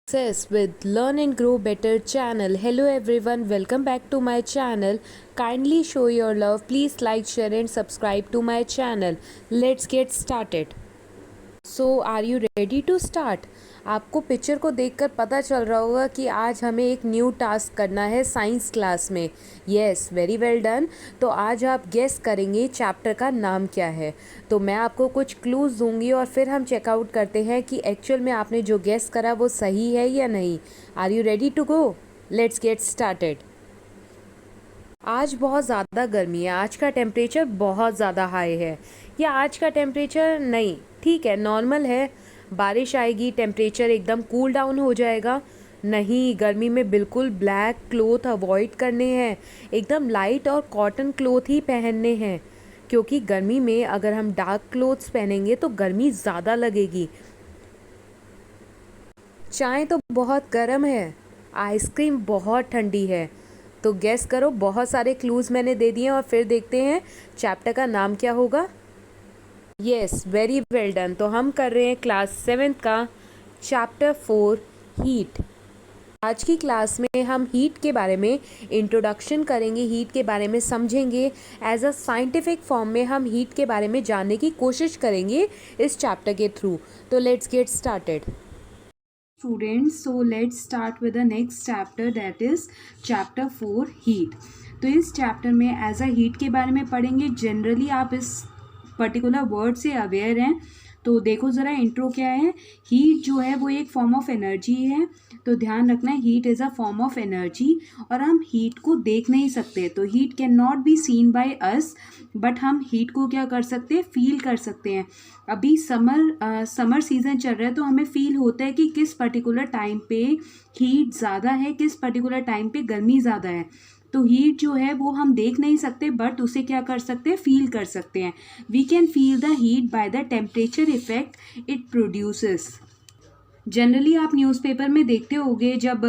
Success with Learn and Grow Better channel. Hello everyone, welcome back to my channel. Kindly show your love. Please like, share and subscribe to my channel. Let's get started. So are you ready to start? आपको picture को देखकर पता चल रहा होगा कि आज हमें एक न्यू टास्क करना है साइंस क्लास में. Yes, very well done. तो आज आप गेस करेंगे चैप्टर का नाम क्या है. तो मैं आपको कुछ क्लूज दूंगी और फिर हम चेकआउट करते हैं कि एक्चुअल में आपने जो गेस करा वो सही है या नहीं. Are you ready to go? Let's get started. आज बहुत ज़्यादा गर्मी है. आज का टेम्परेचर बहुत ज़्यादा हाई है. या आज का टेम्परेचर नहीं, ठीक है, नॉर्मल है. बारिश आएगी, टेम्परेचर एकदम कूल डाउन हो जाएगा. नहीं, गर्मी में बिल्कुल ब्लैक क्लोथ अवॉइड करने हैं. एकदम लाइट और कॉटन क्लोथ ही पहनने हैं, क्योंकि गर्मी में अगर हम डार्क क्लोथ्स पहनेंगे तो गर्मी ज़्यादा लगेगी. चाय तो बहुत गर्म है, आइसक्रीम बहुत ठंडी है. तो गेस करो. बहुत सारे क्लूज़ मैंने दे दिए और फिर देखते हैं चैप्टर का नाम क्या होगा. Yes, very well done. तो हम कर रहे हैं क्लास 7th का चैप्टर 4 हीट. आज की क्लास में हम हीट के बारे में इंट्रोडक्शन करेंगे, हीट के बारे में समझेंगे. एज अ साइंटिफिक फॉर्म में हम हीट के बारे में जानने की कोशिश करेंगे इस चैप्टर के थ्रू. तो let's get started. Students, so let's start with the next chapter, that is chapter 4 heat. तो इस चैप्टर में एज अ हीट के बारे में पढ़ेंगे. जनरली आप इस पर्टिकुलर वर्ड से अवेयर हैं. तो देखो ज़रा इंट्रो क्या है. हीट जो है वो एक फॉर्म ऑफ एनर्जी है. तो ध्यान रखना है, heat is a form of energy और हम हीट को देख नहीं सकते. तो heat can not be seen by us, but हम हीट को क्या कर सकते हैं, फील कर सकते हैं. अभी समर सीज़न चल रहा है तो हमें फील होता है कि किस पर्टिकुलर टाइम पे हीट ज़्यादा है, किस पर्टिकुलर टाइम पे गर्मी ज़्यादा है. तो हीट जो है वो हम देख नहीं सकते, बट उसे क्या कर सकते हैं, फील कर सकते हैं. We can feel the heat by the temperature effect it produces. Generally आप न्यूज़पेपर में देखते होंगे जब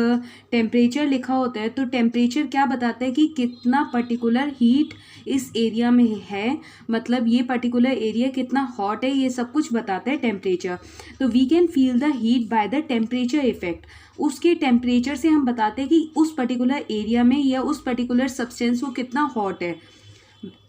टेम्परेचर लिखा होता है तो टेम्परेचर क्या बताता है कि कितना पर्टिकुलर हीट इस एरिया में है, मतलब ये पर्टिकुलर एरिया कितना हॉट है, ये सब कुछ बताता है टेम्परेचर. तो we can feel the heat by the temperature effect. उसके टेम्परेचर से हम बताते हैं कि उस पर्टिकुलर एरिया में या उस पर्टिकुलर सब्सटेंस वो कितना हॉट है.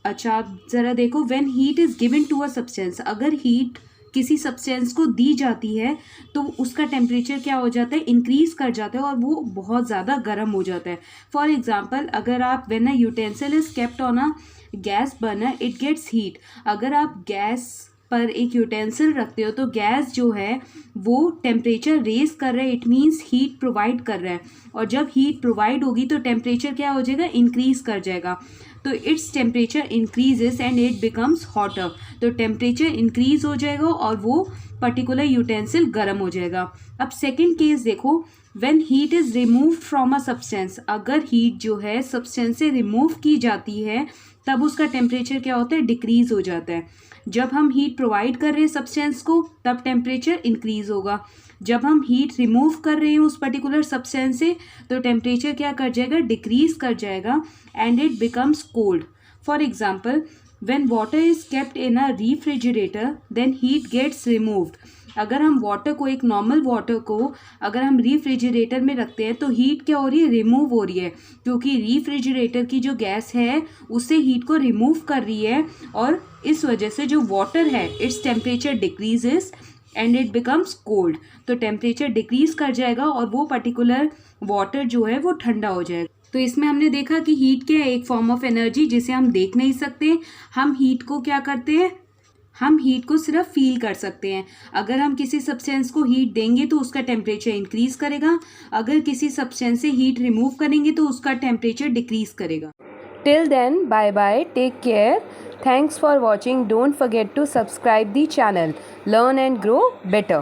अच्छा, आप ज़रा देखो, when heat is given to a substance, अगर हीट किसी सब्सटेंस को दी जाती है तो उसका टेम्परेचर क्या हो जाता है, इंक्रीज़ कर जाता है और वो बहुत ज़्यादा गर्म हो जाता है. फॉर एग्जांपल, अगर आप when a utensil is kept on a gas burner it gets heat. अगर आप गैस पर एक यूटेंसिल रखते हो तो गैस जो है वो टेम्परेचर रेज कर रहा है, इट मीन्स हीट प्रोवाइड कर रहा है. और जब हीट प्रोवाइड होगी तो टेम्परेचर क्या हो जाएगा, इंक्रीज़ कर जाएगा. तो its temperature increases and it becomes hotter. तो टेम्परेचर इंक्रीज हो जाएगा और वो पर्टिकुलर यूटेंसिल गर्म हो जाएगा. अब सेकेंड केस देखो, when heat is remove from a substance, अगर हीट जो है सब्सटेंस से रिमूव की जाती है तब उसका टेम्परेचर क्या होता है, डिक्रीज हो जाता है. जब हम हीट प्रोवाइड कर रहे हैं सब्सटेंस को तब टेम्परेचर इंक्रीज होगा. जब हम हीट रिमूव कर रहे हैं उस पर्टिकुलर सब्सटेंस से तो टेम्परेचर क्या कर जाएगा, डिक्रीज कर जाएगा and it becomes cold. For example, when water is kept in a refrigerator then heat gets removed. अगर हम वाटर को, एक नॉर्मल वाटर को अगर हम रेफ्रिजरेटर में रखते हैं तो हीट क्या हो रही है, रिमूव हो रही है, क्योंकि रेफ्रिजरेटर की जो गैस है उससे हीट को रिमूव कर रही है और इस वजह से जो वाटर है its temperature decreases and it becomes cold. तो टेम्परेचर डिक्रीज कर जाएगा और वो पर्टिकुलर वाटर जो है वो ठंडा हो जाएगा. तो इसमें हमने देखा कि हीट क्या है, एक फॉर्म ऑफ एनर्जी जिसे हम देख नहीं सकते. हम हीट को क्या करते हैं, हम हीट को सिर्फ फील कर सकते हैं. अगर हम किसी सब्सटेंस को हीट देंगे तो उसका टेम्परेचर इंक्रीज करेगा, अगर किसी सब्सटेंस से हीट रिमूव करेंगे तो उसका टेम्परेचर डिक्रीज करेगा. Till then, bye bye, take care. Thanks for watching. Don't forget to subscribe the channel. Learn and grow better.